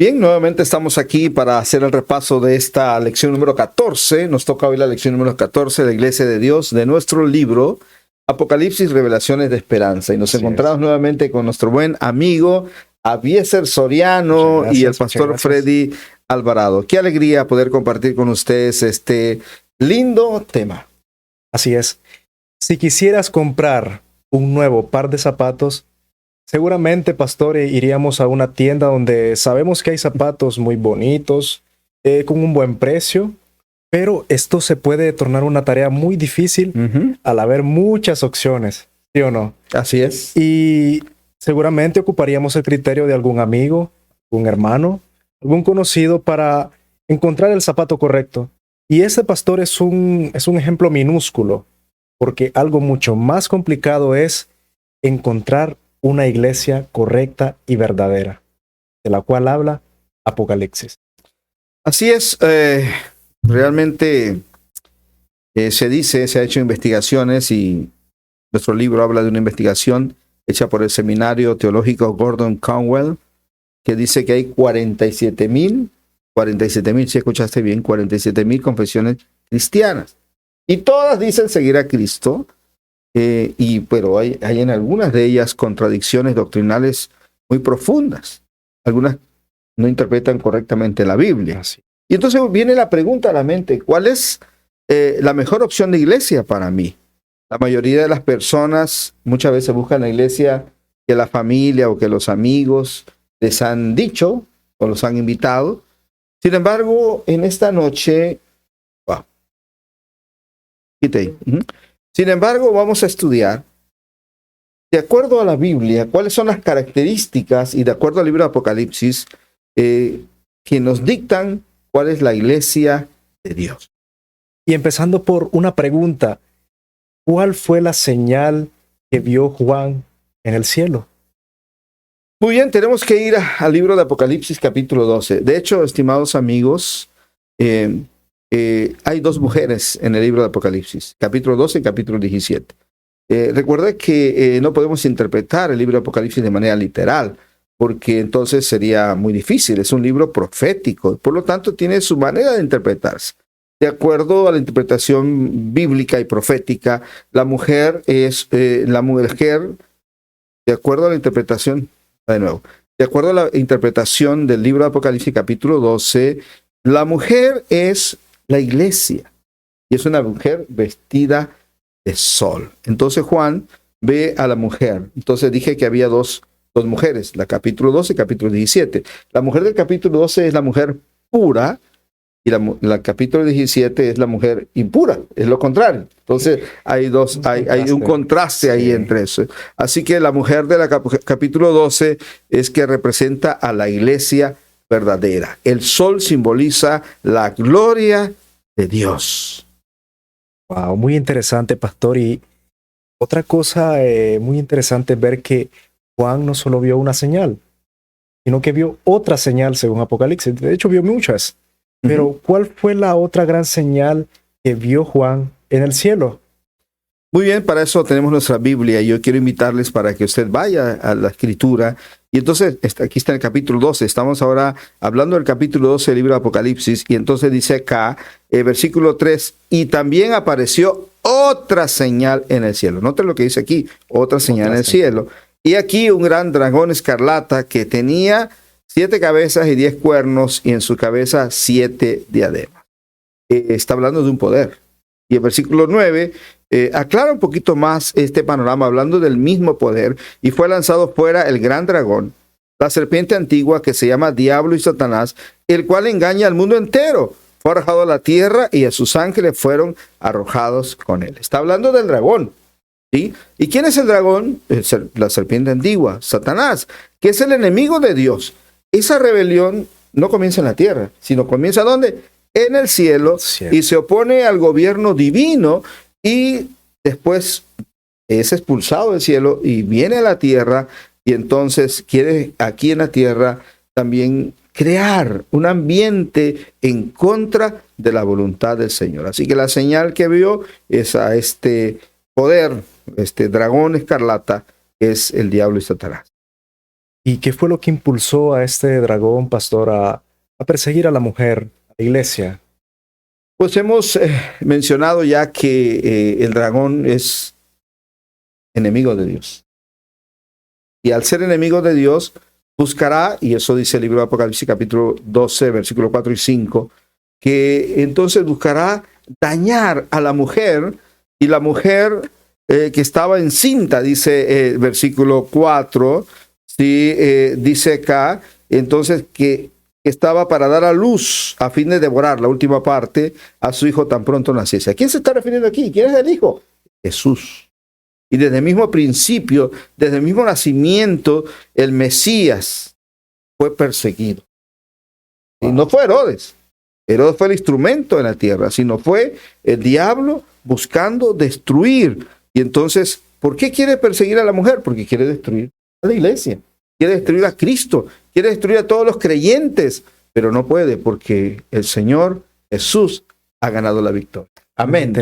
Bien, nuevamente estamos aquí para hacer el repaso de esta lección número 14. Nos toca hoy la lección número 14 de la Iglesia de Dios, de nuestro libro Apocalipsis, Revelaciones de Esperanza. Y nos encontramos nuevamente con nuestro buen amigo Abiezer Soriano y el pastor Freddy Alvarado. Qué alegría poder compartir con ustedes este lindo tema. Así es. Si quisieras comprar un nuevo par de zapatos, seguramente, pastor, iríamos a una tienda donde sabemos que hay zapatos muy bonitos, con un buen precio, pero esto se puede tornar una tarea muy difícil al haber muchas opciones, ¿sí o no? Así es. Y seguramente ocuparíamos el criterio de algún amigo, un hermano, algún conocido para encontrar el zapato correcto. Y ese, pastor, es un ejemplo minúsculo, porque algo mucho más complicado es encontrar una iglesia correcta y verdadera, de la cual habla Apocalipsis. Así es, realmente se ha hecho investigaciones y nuestro libro habla de una investigación hecha por el Seminario Teológico Gordon Conwell, que dice que hay 47,000, si escuchaste bien, 47,000 confesiones cristianas. Y todas dicen seguir a Cristo, pero hay en algunas de ellas contradicciones doctrinales muy profundas. Algunas no interpretan correctamente la Biblia. Y entonces viene la pregunta a la mente: ¿cuál es la mejor opción de iglesia para mí? La mayoría de las personas muchas veces buscan la iglesia que la familia o que los amigos les han dicho o los han invitado. Sin embargo, en esta noche, sin embargo, vamos a estudiar, de acuerdo a la Biblia, cuáles son las características y de acuerdo al libro de Apocalipsis, que nos dictan cuál es la iglesia de Dios. Y empezando por una pregunta: ¿cuál fue la señal que vio Juan en el cielo? Muy bien, tenemos que ir al libro de Apocalipsis capítulo 12. De hecho, estimados amigos, hay dos mujeres en el libro de Apocalipsis, capítulo 12 y capítulo 17. Recuerda que no podemos interpretar el libro de Apocalipsis de manera literal, porque entonces sería muy difícil. Es un libro profético, por lo tanto tiene su manera de interpretarse. De acuerdo a la interpretación bíblica y profética, la mujer es de acuerdo a la interpretación, de acuerdo a la interpretación del libro de Apocalipsis capítulo 12, la mujer es la iglesia y es una mujer vestida de sol. Entonces Juan ve a la mujer. Entonces dije que había dos mujeres, la capítulo 12 y capítulo 17. La mujer del capítulo 12 es la mujer pura y la capítulo 17 es la mujer impura, es lo contrario. Entonces hay un contraste ahí entre eso. Así que la mujer de la capítulo 12 es que representa a la iglesia verdadera. El sol simboliza la gloria de Dios. Wow, muy interesante, pastor. Y otra cosa muy interesante es ver que Juan no solo vio una señal, sino que vio otra señal según Apocalipsis. De hecho, vio muchas. Pero ¿cuál fue la otra gran señal que vio Juan en el cielo? Muy bien, para eso tenemos nuestra Biblia y yo quiero invitarles para que usted vaya a la Escritura. Y entonces, aquí está el capítulo 12. Estamos ahora hablando del capítulo 12 del libro de Apocalipsis. Y entonces dice acá, versículo 3, y también apareció otra señal en el cielo. Noten lo que dice aquí, otra señal en el cielo. Y aquí un gran dragón escarlata que tenía 7 cabezas y 10 cuernos, y en su cabeza 7 diademas. Está hablando de un poder. Y el versículo 9 aclara un poquito más este panorama, hablando del mismo poder. Y fue lanzado fuera el gran dragón, la serpiente antigua que se llama Diablo y Satanás, el cual engaña al mundo entero. Fue arrojado a la tierra y a sus ángeles fueron arrojados con él. Está hablando del dragón. ¿Sí? ¿Y quién es el dragón? La serpiente antigua, Satanás, que es el enemigo de Dios. Esa rebelión no comienza en la tierra, sino comienza ¿dónde? En el cielo, y se opone al gobierno divino, y después es expulsado del cielo y viene a la tierra, y entonces quiere aquí en la tierra también crear un ambiente en contra de la voluntad del Señor. Así que la señal que vio es a este poder, este dragón escarlata, es el diablo y Satanás. ¿Y qué fue lo que impulsó a este dragón, pastor, a perseguir a la mujer, a la iglesia? Pues hemos mencionado ya que el dragón es enemigo de Dios. Y al ser enemigo de Dios, buscará, y eso dice el libro de Apocalipsis capítulo 12, versículos 4 y 5, que entonces buscará dañar a la mujer, y la mujer que estaba encinta, dice versículo 4, sí, dice acá, entonces que estaba para dar a luz a fin de devorar la última parte a su hijo tan pronto naciese. ¿A quién se está refiriendo aquí? ¿Quién es el hijo? Jesús. Y desde el mismo principio, desde el mismo nacimiento, el Mesías fue perseguido. Y no fue Herodes. Herodes fue el instrumento en la tierra, sino fue el diablo buscando destruir. Y entonces, ¿por qué quiere perseguir a la mujer? Porque quiere destruir a la iglesia, quiere destruir a Cristo, quiere destruir a todos los creyentes, pero no puede porque el Señor Jesús ha ganado la victoria. Amén.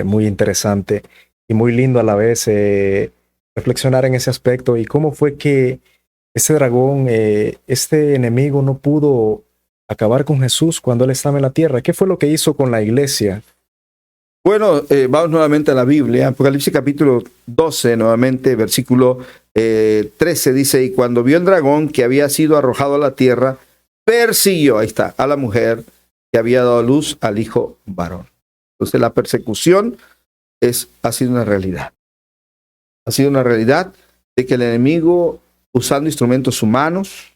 Muy interesante y muy lindo a la vez reflexionar en ese aspecto y cómo fue que ese dragón, este enemigo no pudo acabar con Jesús cuando él estaba en la tierra. ¿Qué fue lo que hizo con la iglesia? Bueno, vamos nuevamente a la Biblia, Apocalipsis capítulo 12, nuevamente, versículo 13, dice, y cuando vio el dragón que había sido arrojado a la tierra, persiguió, ahí está, a la mujer que había dado luz al hijo varón. Entonces la persecución ha sido una realidad. Ha sido una realidad de que el enemigo, usando instrumentos humanos,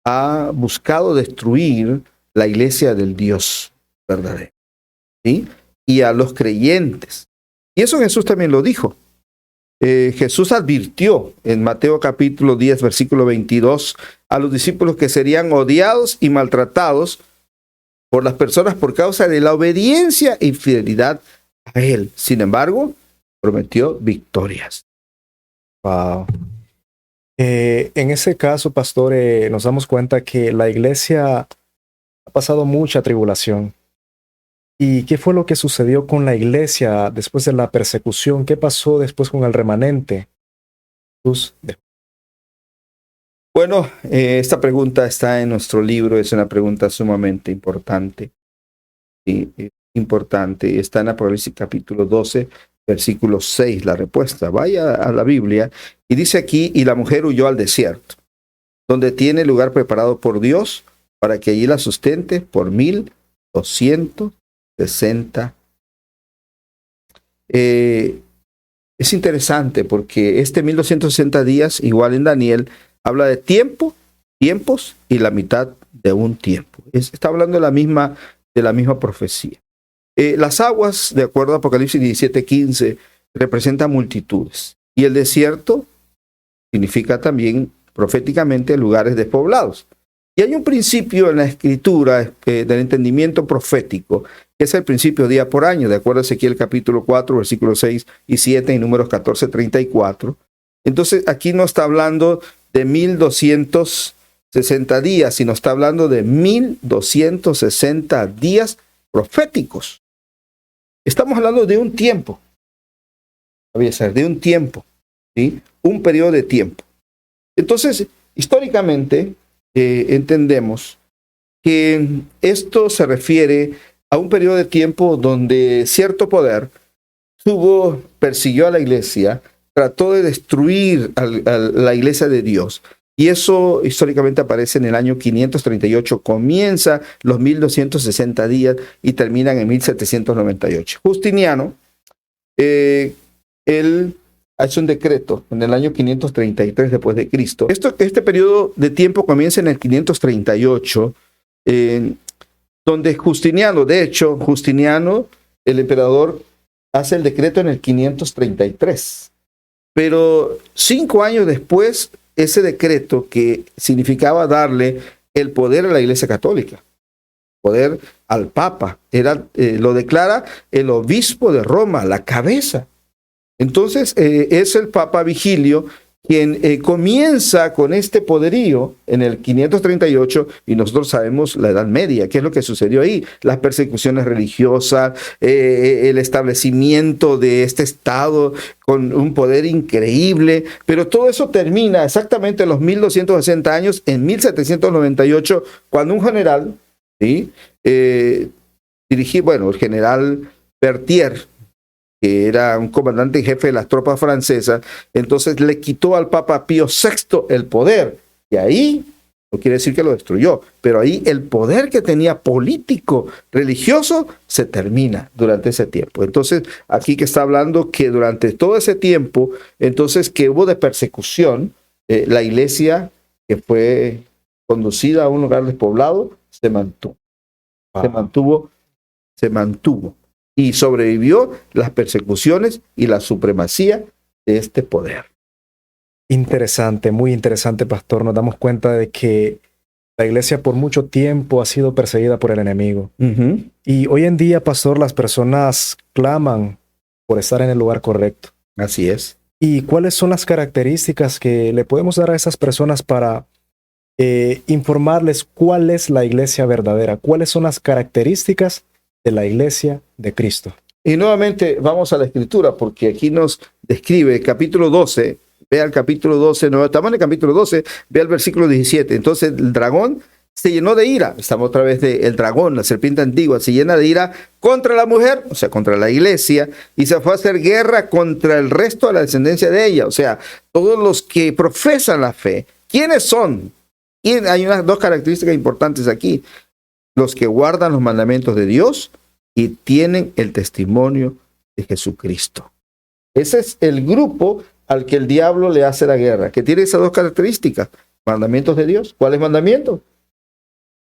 ha buscado destruir la iglesia del Dios verdadero, ¿sí? Y a los creyentes. Y eso Jesús también lo dijo. Jesús advirtió en Mateo capítulo 10, versículo 22, a los discípulos que serían odiados y maltratados por las personas por causa de la obediencia y fidelidad a Él. Sin embargo, prometió victorias. Wow. En ese caso, pastor, nos damos cuenta que la iglesia ha pasado mucha tribulación. ¿Y qué fue lo que sucedió con la iglesia después de la persecución? ¿Qué pasó después con el remanente? Bueno, esta pregunta está en nuestro libro, es una pregunta sumamente importante. Sí, importante. Está en Apocalipsis capítulo 12, versículo 6, la respuesta. Vaya a la Biblia y dice aquí, y la mujer huyó al desierto, donde tiene lugar preparado por Dios para que allí la sustente por 1260. Es interesante porque este 1260 días, igual en Daniel, habla de tiempos y la mitad de un tiempo. Está hablando de la misma profecía. Las aguas, de acuerdo a Apocalipsis 17:15, representan multitudes. Y el desierto significa también proféticamente lugares despoblados. Y hay un principio en la escritura del entendimiento profético, que es el principio día por año, de acuerdo a Ezequiel capítulo 4, versículos 6 y 7 y números 14, 34. Entonces aquí no está hablando de 1260 días, sino está hablando de 1260 días proféticos. Estamos hablando de un tiempo, de un tiempo, ¿sí? Un periodo de tiempo. Entonces, históricamente, entendemos que esto se refiere a un periodo de tiempo donde cierto poder persiguió a la iglesia, trató de destruir a la iglesia de Dios. Y eso históricamente aparece en el año 538, comienza los 1260 días y terminan en 1798. Justiniano, él hace un decreto en el año 533 después de Cristo. Este periodo de tiempo comienza en el 538, donde Justiniano, el emperador, hace el decreto en el 533. Pero 5 años después, ese decreto que significaba darle el poder a la Iglesia Católica, poder al Papa, lo declara el obispo de Roma, la cabeza. Entonces es el Papa Vigilio quien comienza con este poderío en el 538, y nosotros sabemos la Edad Media, qué es lo que sucedió ahí, las persecuciones religiosas, el establecimiento de este Estado con un poder increíble, pero todo eso termina exactamente en los 1260 años, en 1798, cuando un general, ¿sí? El general Berthier, que era un comandante en jefe de las tropas francesas, entonces le quitó al Papa Pío VI el poder. Y ahí, no quiere decir que lo destruyó, pero ahí el poder que tenía político, religioso, se termina durante ese tiempo. Entonces, aquí que está hablando que durante todo ese tiempo, entonces que hubo de persecución, la iglesia que fue conducida a un lugar despoblado, se mantuvo. Se mantuvo y sobrevivió las persecuciones y la supremacía de este poder. Interesante, muy interesante, pastor. Nos damos cuenta de que la iglesia por mucho tiempo ha sido perseguida por el enemigo. Y hoy en día, pastor, las personas claman por estar en el lugar correcto. Así es. ¿Y cuáles son las características que le podemos dar a esas personas para informarles cuál es la iglesia verdadera? ¿Cuáles son las características de la iglesia de Cristo? Y nuevamente vamos a la escritura, porque aquí nos describe capítulo 12, vea el capítulo 12, no, estamos en el capítulo 12, vea el versículo 17. Entonces el dragón se llenó de ira, estamos otra vez del dragón, la serpiente antigua, se llena de ira contra la mujer, o sea, contra la iglesia, y se fue a hacer guerra contra el resto de la descendencia de ella, o sea, todos los que profesan la fe. ¿Quiénes son? Y hay dos características importantes aquí: los que guardan los mandamientos de Dios y tienen el testimonio de Jesucristo. Ese es el grupo al que el diablo le hace la guerra, que tiene esas dos características: mandamientos de Dios. ¿Cuáles mandamientos?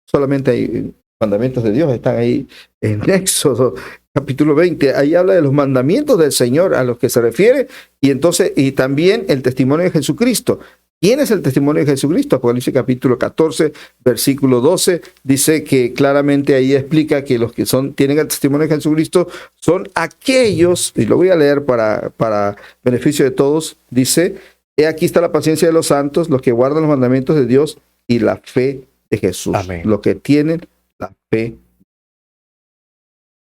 Solamente hay mandamientos de Dios, están ahí en Éxodo capítulo 20, ahí habla de los mandamientos del Señor a los que se refiere, y también el testimonio de Jesucristo. ¿Quién es el testimonio de Jesucristo? Apocalipsis capítulo 14, versículo 12, dice que claramente ahí explica que los que tienen el testimonio de Jesucristo son aquellos, y lo voy a leer para beneficio de todos, dice: he aquí está la paciencia de los santos, los que guardan los mandamientos de Dios y la fe de Jesús. Amén. Los que tienen la fe.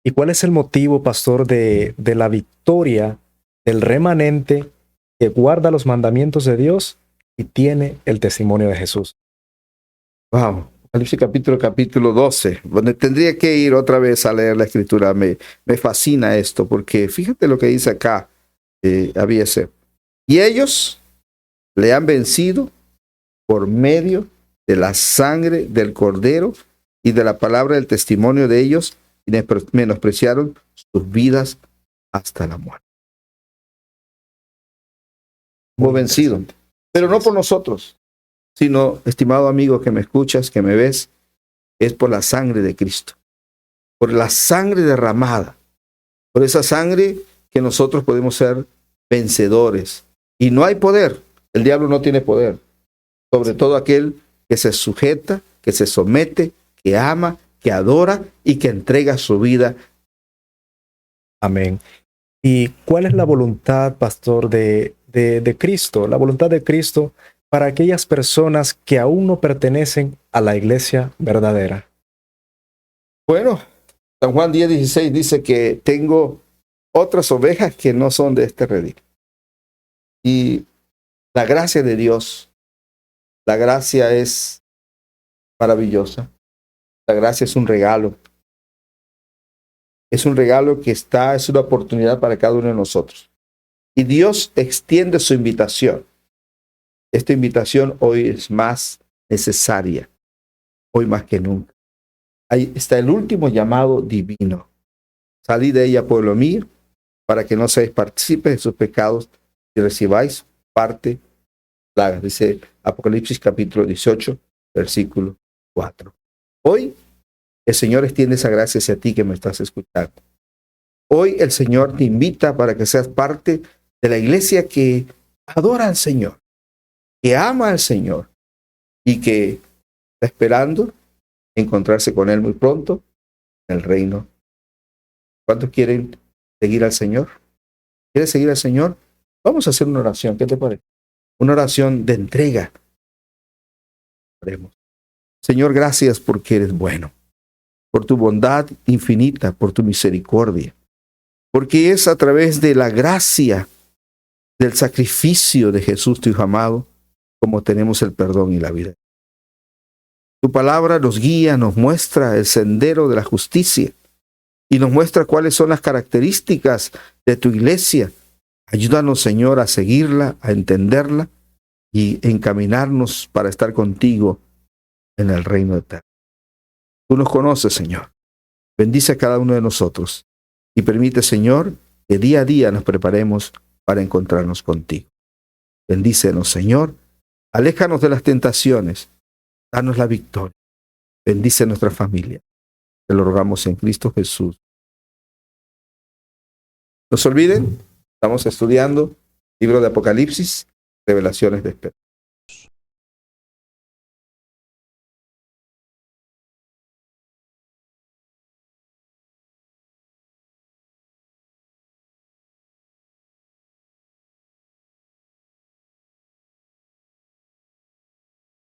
¿Y cuál es el motivo, pastor, de la victoria del remanente que guarda los mandamientos de Dios y tiene el testimonio de Jesús? Wow, Apocalipsis capítulo 12, donde tendría que ir otra vez a leer la escritura. Me fascina esto, porque fíjate lo que dice acá, Abiezer. Y ellos le han vencido por medio de la sangre del Cordero y de la palabra del testimonio de ellos, y menospreciaron sus vidas hasta la muerte. Hemos vencido, pero no por nosotros, sino, estimado amigo que me escuchas, que me ves, es por la sangre de Cristo, por la sangre derramada, por esa sangre que nosotros podemos ser vencedores. Y no hay poder, el diablo no tiene poder, sobre todo aquel que se sujeta, que se somete, que ama, que adora y que entrega su vida. Amén. ¿Y cuál es la voluntad, pastor, de Cristo? La voluntad de Cristo para aquellas personas que aún no pertenecen a la iglesia verdadera. Bueno, San Juan 10:16 dice que tengo otras ovejas que no son de este redil. Y la gracia de Dios, la gracia es maravillosa. La gracia es un regalo. Es un regalo que es una oportunidad para cada uno de nosotros. Y Dios extiende su invitación. Esta invitación hoy es más necesaria, hoy más que nunca. Ahí está el último llamado divino. Salid de ella, pueblo mío, para que no seáis partícipes de sus pecados y recibáis parte plagas. Dice Apocalipsis capítulo 18, versículo 4. Hoy el Señor extiende esa gracia hacia ti que me estás escuchando. Hoy el Señor te invita para que seas parte de la iglesia que adora al Señor, que ama al Señor y que está esperando encontrarse con Él muy pronto en el reino. ¿Cuántos quieren seguir al Señor? ¿Quieres seguir al Señor? Vamos a hacer una oración. ¿Qué te parece? una oración de entrega. Oremos. Señor, gracias porque eres bueno, por tu bondad infinita, por tu misericordia, porque es a través de la gracia del sacrificio de Jesús, tu Hijo amado, como tenemos el perdón y la vida. Tu palabra nos guía, nos muestra el sendero de la justicia y nos muestra cuáles son las características de tu iglesia. Ayúdanos, Señor, a seguirla, a entenderla y encaminarnos para estar contigo en el reino eterno. Tú nos conoces, Señor. Bendice a cada uno de nosotros y permite, Señor, que día a día nos preparemos para encontrarnos contigo. Bendícenos, Señor. Aléjanos de las tentaciones. Danos la victoria. Bendice nuestra familia. Te lo rogamos en Cristo Jesús. No se olviden, estamos estudiando el libro de Apocalipsis, Revelaciones de Esperanza.